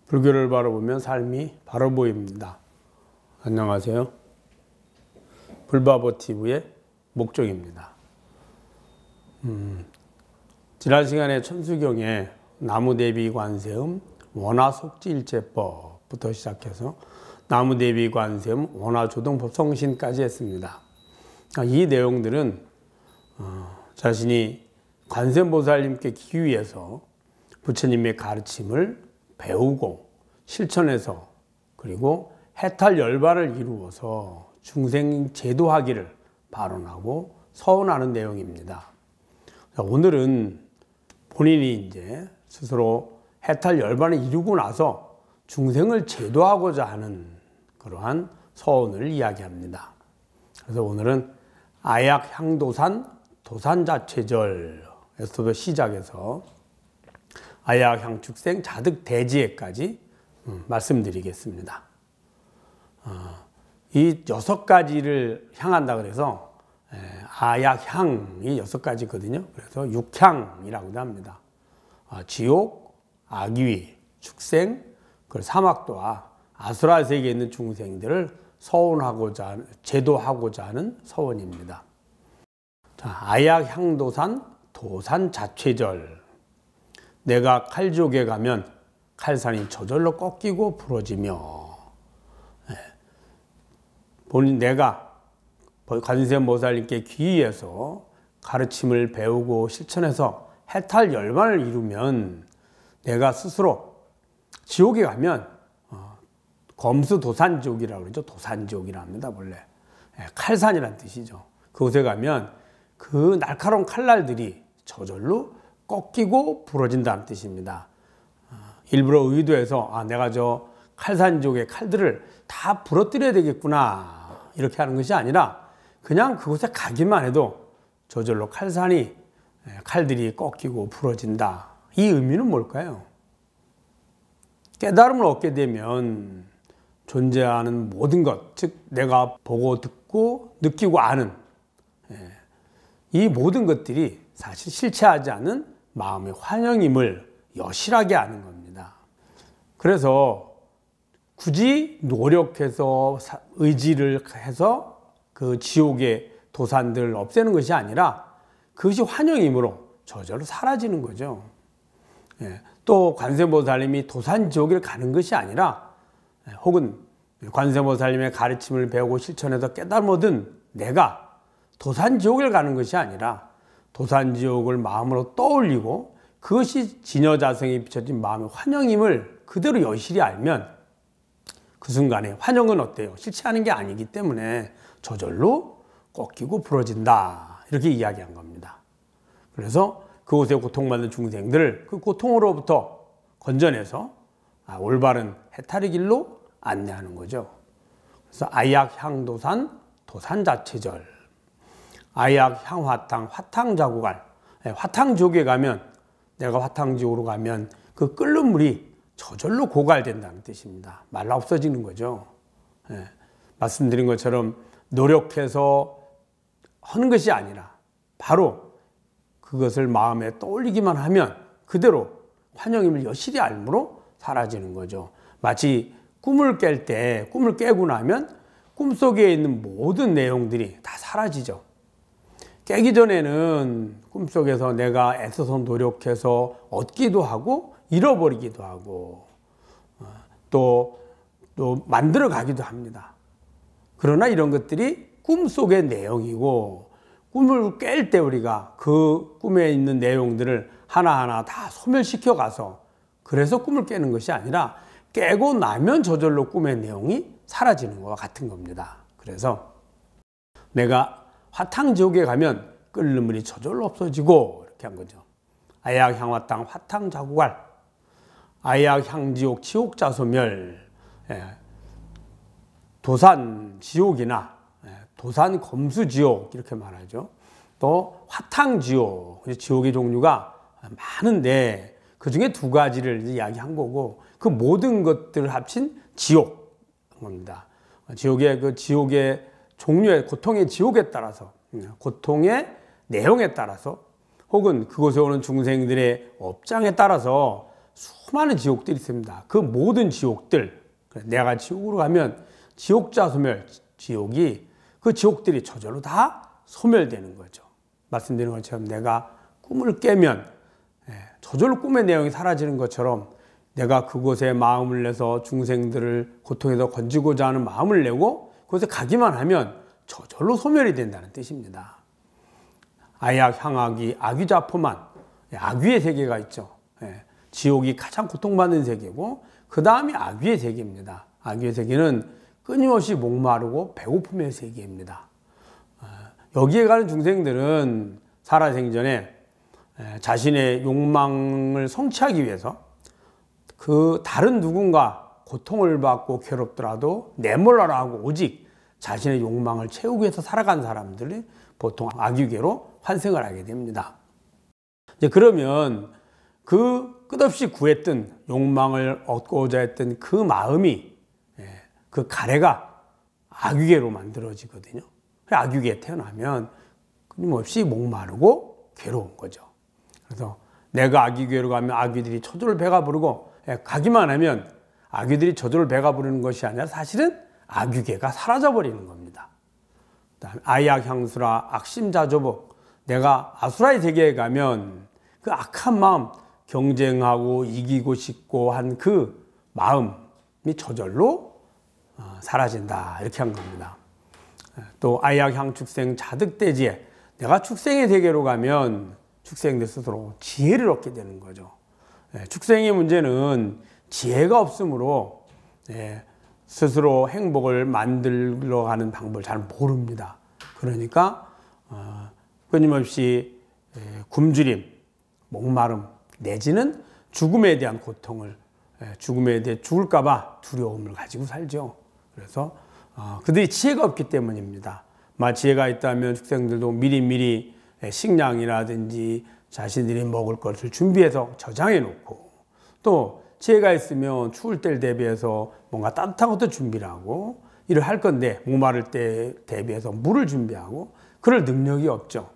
불교를 바라보면 삶이 바로 보입니다. 안녕하세요. 불바보TV의 목적입니다. 지난 시간에 천수경에 나무대비관세음 원화속지일제법부터 시작해서 나무대비관세음 원화조동법성신까지 했습니다. 이 내용들은 자신이 관세음보살님께 기위해서 부처님의 가르침을 배우고 실천해서 그리고 해탈열반을 이루어서 중생 제도하기를 발언하고 서원하는 내용입니다. 오늘은 본인이 이제 스스로 해탈열반을 이루고 나서 중생을 제도하고자 하는 그러한 서원을 이야기합니다. 그래서 오늘은 아약향도산 도산자체절에서도 시작해서 아약향축생 자득대지에까지 말씀드리겠습니다. 이 6가지를 향한다 그래서 아약향이 6가지거든요. 그래서 육향이라고도 합니다. 지옥, 악귀, 축생, 사막도와 아수라 세계에 있는 중생들을 서원하고자 제도하고자 하는 서원입니다. 자, 아약향도산 도산자체절. 내가 칼지옥에 가면 칼산이 저절로 꺾이고 부러지며, 본인 내가 관세음보살님께 귀의해서 가르침을 배우고 실천해서 해탈열반을 이루면 내가 스스로 지옥에 가면 검수도산지옥이라고 그러죠. 도산지옥이라 합니다. 원래 칼산이란 뜻이죠. 그곳에 가면 그 날카로운 칼날들이 저절로 꺾이고 부러진다는 뜻입니다. 일부러 의도해서 내가 저 칼산지옥의 칼들을 다 부러뜨려야 되겠구나 이렇게 하는 것이 아니라 그냥 그곳에 가기만 해도 저절로 칼들이 꺾이고 부러진다. 이 의미는 뭘까요? 깨달음을 얻게 되면 존재하는 모든 것, 즉 내가 보고 듣고 느끼고 아는 이 모든 것들이 사실 실체하지 않은 마음의 환영임을 여실하게 아는 겁니다. 그래서 굳이 노력해서 의지를 해서 그 지옥의 도산들을 없애는 것이 아니라 그것이 환영이므로 저절로 사라지는 거죠. 또 관세음보살님이 도산지옥을 가는 것이 아니라 혹은 관세음보살님의 가르침을 배우고 실천해서 깨달음 얻은 내가 도산지옥을 가는 것이 아니라 도산지옥을 마음으로 떠올리고 그것이 진여자성에 비춰진 마음의 환영임을 그대로 여실히 알면 그 순간에 환영은 어때요? 실체하는 게 아니기 때문에 저절로 꺾이고 부러진다. 이렇게 이야기한 겁니다. 그래서 그곳에 고통받는 중생들을 그 고통으로부터 건져내서 올바른 해탈의 길로 안내하는 거죠. 그래서 아약향도산 도산자체절. 아약향화탕 화탕자구갈. 화탕지옥에 가면 내가 화탕지옥으로 가면 그 끓는 물이 저절로 고갈된다는 뜻입니다. 말라 없어지는 거죠. 말씀드린 것처럼 노력해서 하는 것이 아니라 바로 그것을 마음에 떠올리기만 하면 그대로 환영임을 여실히 알므로 사라지는 거죠. 마치 꿈을 깰 때 꿈을 깨고 나면 꿈속에 있는 모든 내용들이 다 사라지죠. 깨기 전에는 꿈속에서 내가 애써서 노력해서 얻기도 하고 잃어버리기도 하고 또 만들어 가기도 합니다. 그러나 이런 것들이 꿈속의 내용이고 꿈을 깰 때 우리가 그 꿈에 있는 내용들을 하나하나 다 소멸시켜 가서 그래서 꿈을 깨는 것이 아니라 깨고 나면 저절로 꿈의 내용이 사라지는 것과 같은 겁니다. 그래서 내가 화탕지옥에 가면 끓는 물이 저절로 없어지고 이렇게 한 거죠. 아약향화탕 화탕자구갈. 아약향지옥 지옥자소멸. 도산지옥이나 도산검수지옥 이렇게 말하죠. 또 화탕지옥. 지옥의 종류가 많은데 그 중에 2가지를 이야기한 거고 그 모든 것들을 합친 지옥입니다. 지옥의 종류의 고통의 지옥에 따라서 고통의 내용에 따라서 혹은 그곳에 오는 중생들의 업장에 따라서 수많은 지옥들이 있습니다. 그 모든 지옥들, 내가 지옥으로 가면 지옥자 소멸, 지옥이 그 지옥들이 저절로 다 소멸되는 거죠. 말씀드린 것처럼 내가 꿈을 깨면 저절로 꿈의 내용이 사라지는 것처럼 내가 그곳에 마음을 내서 중생들을 고통에서 건지고자 하는 마음을 내고 그곳에 가기만 하면 저절로 소멸이 된다는 뜻입니다. 아약, 향악이, 아귀자포만, 아귀의 세계가 있죠. 지옥이 가장 고통받는 세계고 그 다음이 아귀의 세계입니다. 아귀의 세계는 끊임없이 목마르고 배고픔의 세계입니다. 여기에 가는 중생들은 살아생전에 자신의 욕망을 성취하기 위해서 그 다른 누군가 고통을 받고 괴롭더라도 내몰라라 하고 오직 자신의 욕망을 채우기 위해서 살아간 사람들이 보통 아귀계로 환생을 하게 됩니다. 이제 그러면 그 끝없이 구했던 욕망을 얻고자 했던 그 마음이 그 가래가 아귀계로 만들어지거든요. 아귀계에 태어나면 끊임없이 목마르고 괴로운 거죠. 그래서 내가 아귀계로 가면 아귀들이 저절로 배가 부르고 가기만 하면 아귀들이 저절로 배가 부르는 것이 아니라 사실은 아귀계가 사라져 버리는 겁니다. 그다음에 아약향수라 악심자조복, 내가 아수라의 세계에 가면 그 악한 마음, 경쟁하고 이기고 싶고 한 그 마음이 저절로 사라진다, 이렇게 한 겁니다. 또 아약향 축생 자득대지에, 내가 축생의 세계로 가면 축생들 스스로 지혜를 얻게 되는 거죠. 축생의 문제는 지혜가 없으므로 스스로 행복을 만들어 가는 방법을 잘 모릅니다. 그러니까 끊임없이 굶주림, 목마름 내지는 죽음에 대한 고통을, 죽음에 대해 죽을까 봐 두려움을 가지고 살죠. 그래서 그들이 지혜가 없기 때문입니다. 지혜가 있다면 축생들도 미리미리 식량이라든지 자신들이 먹을 것을 준비해서 저장해 놓고, 또 지혜가 있으면 추울 때를 대비해서 뭔가 따뜻한 것도 준비를 하고 일을 할 건데 목마를 때 대비해서 물을 준비하고, 그럴 능력이 없죠.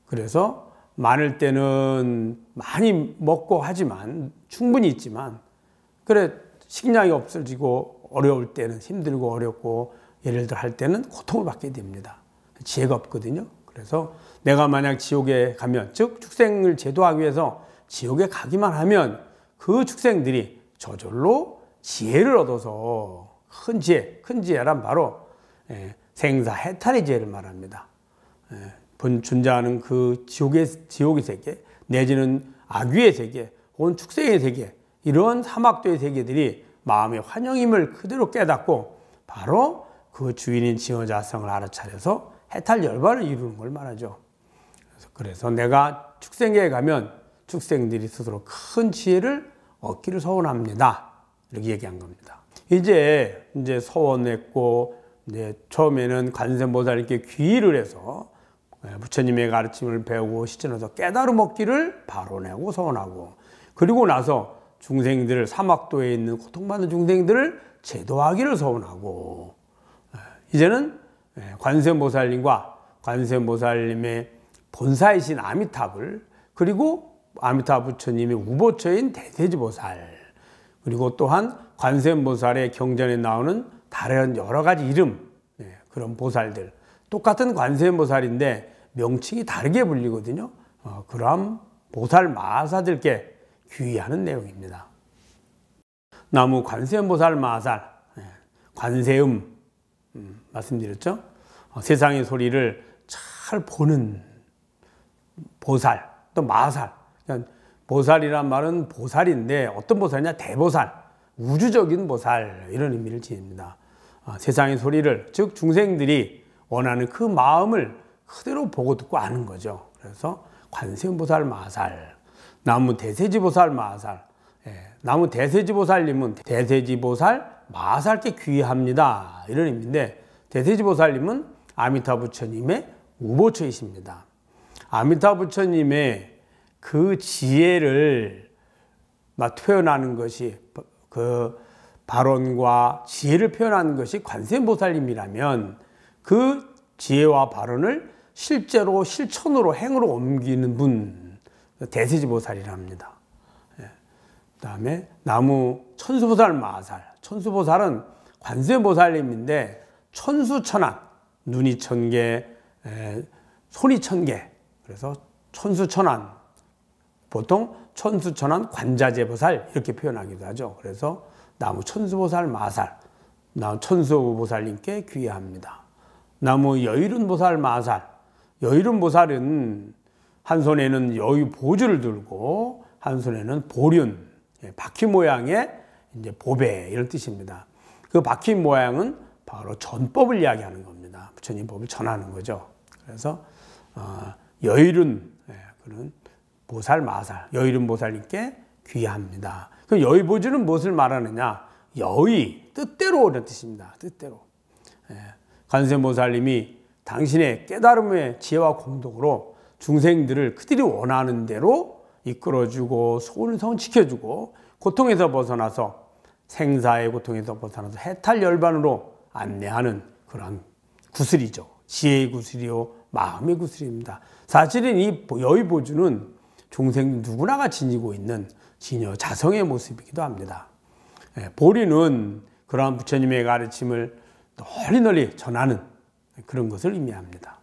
그래서 많을 때는 많이 먹고 하지만 충분히 있지만, 그래 식량이 없어지고 어려울 때는 힘들고 어렵고 예를 들어 할 때는 고통을 받게 됩니다. 지혜가 없거든요. 그래서 내가 만약 지옥에 가면, 즉 축생을 제도하기 위해서 지옥에 가기만 하면 그 축생들이 저절로 지혜를 얻어서 큰 지혜, 큰 지혜란 바로 생사 해탈의 지혜를 말합니다. 존재하는 그 지옥의 세계 내지는 악귀의 세계 혹은 축생의 세계, 이런 사막도의 세계들이 마음의 환영임을 그대로 깨닫고 바로 그 주인인 지어자성을 알아차려서 해탈 열반을 이루는 걸 말하죠. 그래서 내가 축생계에 가면 축생들이 스스로 큰 지혜를 얻기를 소원합니다, 이렇게 얘기한 겁니다. 이제 서원했고, 이제 처음에는 관세음보살님께 귀의를 해서 부처님의 가르침을 배우고 실천해서 깨달음 얻기를 바로내고 소원하고, 그리고 나서 중생들을, 사막도에 있는 고통받는 중생들을 제도하기를 소원하고, 이제는 관세음보살님과 관세음보살님의 본사이신 아미타불, 그리고 아미타 부처님의 우보처인 대세지보살, 그리고 또한 관세음보살의 경전에 나오는 다른 여러 가지 이름, 그런 보살들, 똑같은 관세음보살인데 명칭이 다르게 불리거든요. 그러한 보살 마하사들께 귀의하는 내용입니다. 나무 관세음보살 마하살, 관세음 말씀드렸죠. 세상의 소리를 잘 보는 보살, 또 마하살. 보살이란 말은 보살인데 어떤 보살이냐, 대보살, 우주적인 보살, 이런 의미를 지닙니다. 세상의 소리를, 즉 중생들이 원하는 그 마음을 그대로 보고 듣고 아는 거죠. 그래서 관세음보살 마하살, 나무 대세지보살 마하살, 나무 대세지보살님은 대세지보살 마하살께 귀의합니다, 이런 의미인데, 대세지보살님은 아미타 부처님의 우보처이십니다. 아미타 부처님의 그 지혜를 표현하는 것이, 그 발언과 지혜를 표현하는 것이 관세음보살님이라면, 그 지혜와 발언을 실제로 실천으로 행으로 옮기는 분, 대세지보살이랍니다. 그다음에 나무 천수보살 마살. 천수보살은 관세보살님인데 천수천안, 눈이 1000개, 손이 1000개. 그래서 천수천안, 보통 천수천안 관자재보살 이렇게 표현하기도 하죠. 그래서 나무 천수보살 마살, 나무 천수보살님께 귀의합니다. 나무 여의륜보살 마살. 여의륜보살은 한 손에는 여의 보주를 들고 한 손에는 보륜, 바퀴 모양의 이제 보배 이런 뜻입니다. 그 바퀴 모양은 바로 전법을 이야기하는 겁니다. 부처님 법을 전하는 거죠. 그래서 여의륜 그런 보살 마살, 여의륜 보살님께 귀의합니다. 그 여의보주는 무엇을 말하느냐? 여의, 뜻대로 이런 뜻입니다. 뜻대로. 관세음보살님이 당신의 깨달음의 지혜와 공덕으로 중생들을 그들이 원하는 대로 이끌어주고 소원을 지켜주고 고통에서 벗어나서 생사의 고통에서 벗어나서 해탈열반으로 안내하는 그런 구슬이죠. 지혜의 구슬이요 마음의 구슬입니다. 사실은 이 여의보주는 중생 누구나가 지니고 있는 진여 자성의 모습이기도 합니다. 보리는 그러한 부처님의 가르침을 널리 전하는 그런 것을 의미합니다.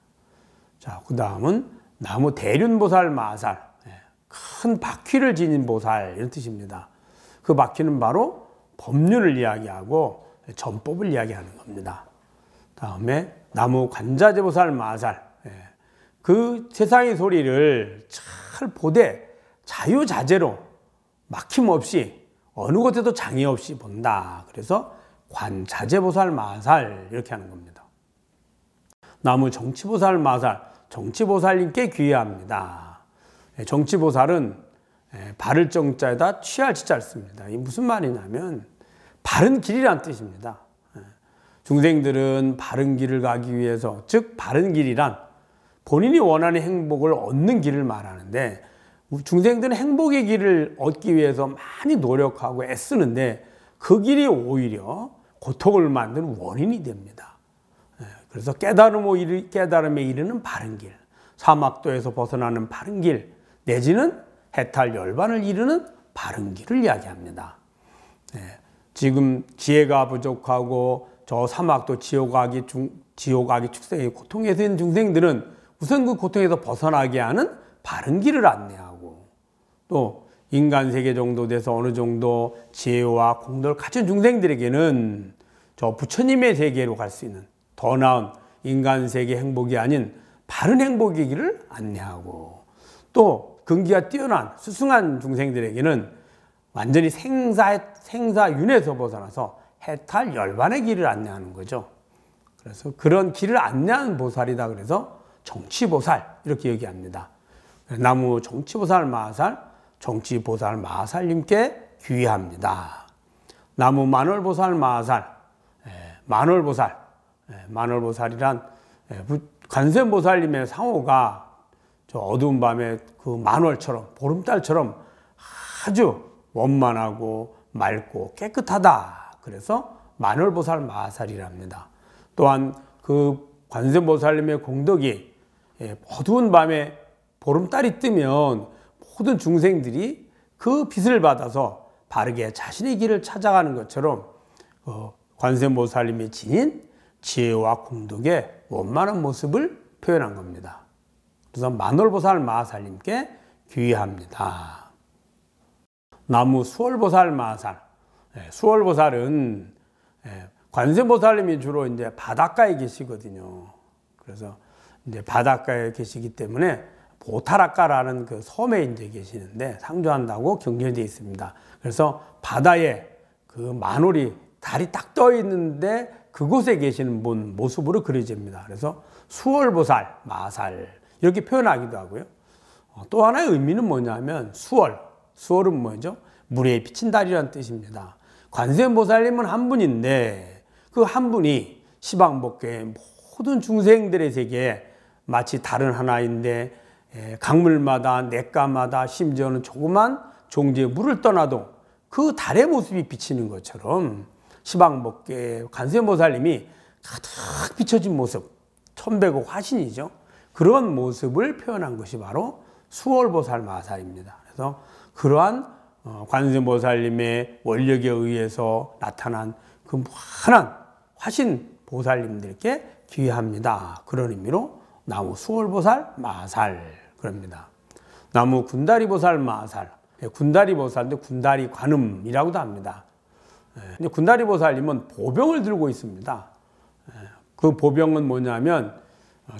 자, 그 다음은 나무 대륜보살 마살, 큰 바퀴를 지닌 보살 이런 뜻입니다. 그 바퀴는 바로 법륜을 이야기하고 전법을 이야기하는 겁니다. 다음에 나무 관자재보살 마살, 그 세상의 소리를 잘 보되 자유자재로 막힘없이 어느 곳에도 장애 없이 본다. 그래서 관자재보살 마살 이렇게 하는 겁니다. 나무 정치보살 마살, 정치보살님께 귀의합니다. 정치보살은 바를 정자에다 취할 지자를 씁니다. 이게 무슨 말이냐면 바른 길이란 뜻입니다. 중생들은 바른 길을 가기 위해서, 즉 바른 길이란 본인이 원하는 행복을 얻는 길을 말하는데, 중생들은 행복의 길을 얻기 위해서 많이 노력하고 애쓰는데 그 길이 오히려 고통을 만드는 원인이 됩니다. 그래서 깨달음에 이르는 바른 길, 사막도에서 벗어나는 바른 길, 내지는 해탈 열반을 이루는 바른 길을 이야기합니다. 지금 지혜가 부족하고 저 사막도 지옥아기 축생의 고통에서 있는 중생들은 우선 그 고통에서 벗어나게 하는 바른 길을 안내하고, 또 인간 세계 정도 돼서 어느 정도 지혜와 공덕을 갖춘 중생들에게는 저 부처님의 세계로 갈 수 있는 더 나은 인간 세계 행복이 아닌 바른 행복의 길을 안내하고, 또 근기가 뛰어난 수승한 중생들에게는 완전히 생사윤에서 벗어나서 해탈 열반의 길을 안내하는 거죠. 그래서 그런 길을 안내하는 보살이다. 그래서 정치보살 이렇게 얘기합니다. 나무 정치보살 마살, 정치보살 마살님께 귀의합니다. 나무 만월보살 마살, 만월보살, 만월보살이란 관세음보살님의 상호가 저 어두운 밤에 그 만월처럼, 보름달처럼 아주 원만하고 맑고 깨끗하다. 그래서 만월보살 마살이랍니다. 또한 그 관세음보살님의 공덕이 어두운 밤에 보름달이 뜨면 모든 중생들이 그 빛을 받아서 바르게 자신의 길을 찾아가는 것처럼 관세음보살님이 지닌 지혜와 공덕의 원만한 모습을 표현한 겁니다. 그래서 만월보살 마살님께 귀의합니다. 나무 수월보살 마살. 수월보살은 관세음보살님이 주로 이제 바닷가에 계시거든요. 그래서 이제 바닷가에 계시기 때문에 보타라카라는 그 섬에 이제 계시는데 상주한다고 경전되어 있습니다. 그래서 바다에 그 만월이 달이 딱 떠 있는데 그곳에 계시는 분 모습으로 그려집니다. 그래서 수월보살 마살 이렇게 표현하기도 하고요. 또 하나의 의미는 뭐냐면 수월은 뭐죠? 물에 비친 달이라는 뜻입니다. 관세음보살님은 한 분인데 그 한 분이 시방법계의 모든 중생들의 세계에 마치 달은 하나인데 강물마다 냇가마다 심지어는 조그만 종지에 물을 떠나도 그 달의 모습이 비치는 것처럼 시방법계의 관세음보살님이 가득 비춰진 모습, 천백억 화신이죠. 그런 모습을 표현한 것이 바로 수월보살 마살입니다. 그래서 그러한 관세음보살님의 원력에 의해서 나타난 그 무한한 화신 보살님들께 귀합니다. 그런 의미로 나무 수월보살 마살 그럽니다. 나무 군다리보살 마살, 군다리보살인데 군다리관음이라고도 합니다. 근데 군다리보살님은 보병을 들고 있습니다. 그 보병은 뭐냐면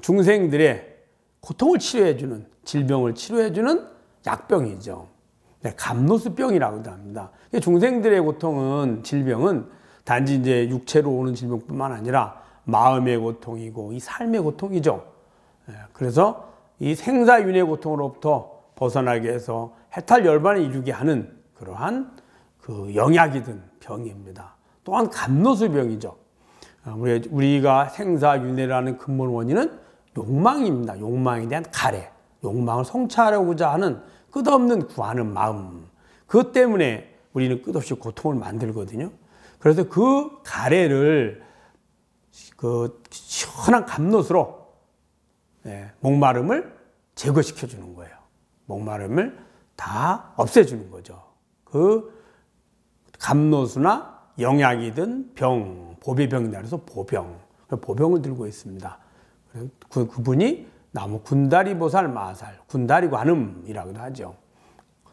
중생들의 고통을 치료해주는, 질병을 치료해주는 약병이죠. 감노수병이라고도 합니다. 중생들의 고통은, 질병은 단지 이제 육체로 오는 질병뿐만 아니라 마음의 고통이고 이 삶의 고통이죠. 그래서 이 생사윤회 고통으로부터 벗어나게 해서 해탈 열반을 이루게 하는 그러한 그 영약이 든 병입니다. 또한 감노수병이죠. 우리가 생사윤회라는 근본 원인은 욕망입니다. 욕망에 대한 가래, 욕망을 성취하려고자 하는 끝없는 구하는 마음. 그것 때문에 우리는 끝없이 고통을 만들거든요. 그래서 그 가래를 그 시원한 감노수로 목마름을 제거시켜 주는 거예요. 목마름을 다 없애주는 거죠. 그 감노수나 영약이든 병, 보배병이라 해서 보병, 보병을 들고 있습니다. 그분이 나무 군다리보살 마살, 군다리관음이라고도 하죠.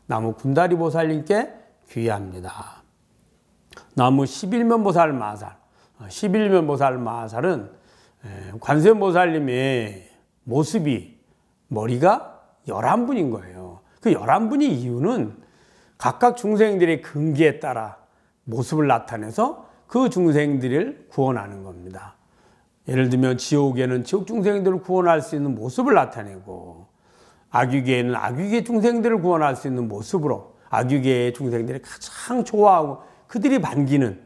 나무 군다리보살님께 귀합니다. 나무 11면보살 마살, 11면보살 마살은 관세음보살님의 모습이 머리가 11분인 거예요. 그 11분의 이유는 각각 중생들의 근기에 따라 모습을 나타내서 그 중생들을 구원하는 겁니다. 예를 들면 지옥에는 지옥 중생들을 구원할 수 있는 모습을 나타내고, 악유계에는 악유계 중생들을 구원할 수 있는 모습으로 악유계의 중생들이 가장 좋아하고 그들이 반기는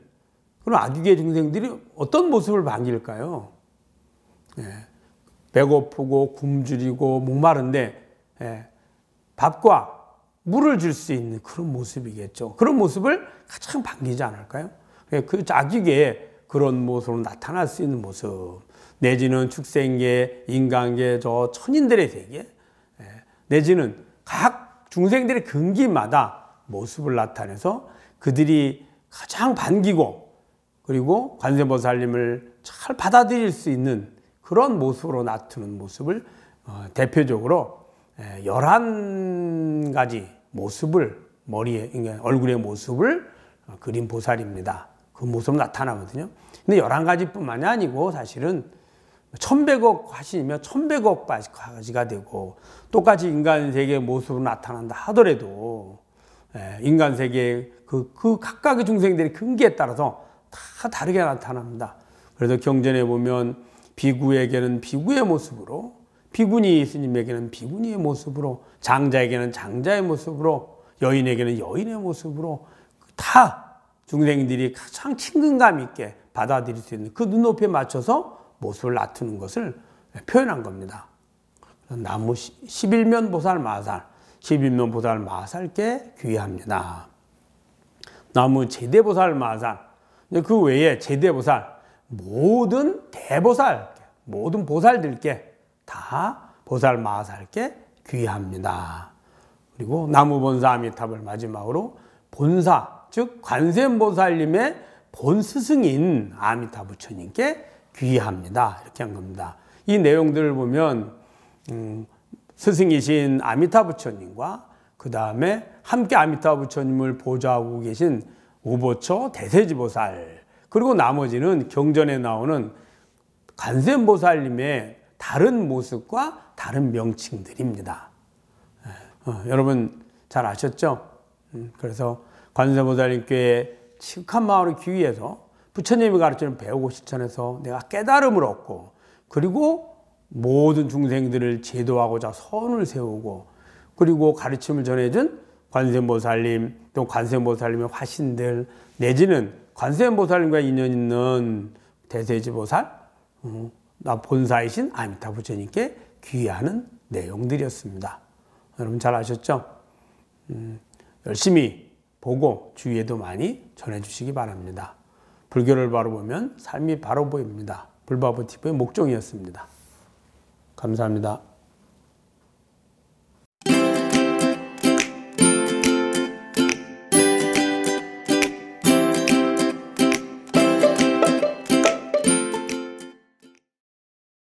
그런 악유계 중생들이 어떤 모습을 반길까요? 배고프고 굶주리고 목마른데 밥과 물을 줄 수 있는 그런 모습이겠죠. 그런 모습을 가장 반기지 않을까요? 그 악유계에 그런 모습으로 나타날 수 있는 모습, 내지는 축생계, 인간계, 저 천인들의 세계, 내지는 각 중생들의 근기마다 모습을 나타내서 그들이 가장 반기고 그리고 관세음보살님을 잘 받아들일 수 있는 그런 모습으로 나타나는 모습을 대표적으로 11가지 모습을 머리에, 얼굴의 모습을 그린 보살입니다. 그 모습으로 나타나거든요. 근데 11가지뿐만이 아니고 사실은 1100억 화신이면 1100억 가지가 되고 똑같이 인간 세계의 모습으로 나타난다 하더라도 인간 세계의 그 각각의 중생들의 근기에 따라서 다 다르게 나타납니다. 그래서 경전에 보면 비구에게는 비구의 모습으로, 비구니 스님에게는 비구니의 모습으로, 장자에게는 장자의 모습으로, 여인에게는 여인의 모습으로 다 중생들이 가장 친근감 있게 받아들일 수 있는 그 눈높이에 맞춰서 모습을 나타내는 것을 표현한 겁니다. 나무 11면 보살 마살, 11면 보살 마살께 귀합니다. 나무 제대보살 마살, 그 외에 제대보살, 모든 대보살, 모든 보살들께 다 보살 마살께 귀합니다. 그리고 나무 본사 아미타불 마지막으로 본사, 즉 관세음보살님의 본 스승인 아미타 부처님께 귀합니다. 이렇게 한 겁니다. 이 내용들을 보면 스승이신 아미타 부처님과 그 다음에 함께 아미타 부처님을 보좌하고 계신 우보처 대세지보살, 그리고 나머지는 경전에 나오는 관세음보살님의 다른 모습과 다른 명칭들입니다. 여러분 잘 아셨죠? 그래서 관세음보살님께 치흑한 마음으로 귀의해서 부처님이 가르치는 배우고 실천해서 내가 깨달음을 얻고 그리고 모든 중생들을 제도하고자 선을 세우고 그리고 가르침을 전해준 관세음보살님, 또 관세음보살님의 화신들, 내지는 관세음보살님과 인연 있는 대세지보살, 나 본사이신 아미타 부처님께 귀의하는 내용들이었습니다. 여러분 잘 아셨죠? 열심히 보고 주위에도 많이 전해주시기 바랍니다. 불교를 바로 보면 삶이 바로 보입니다. 불바보TV의 목종이었습니다. 감사합니다.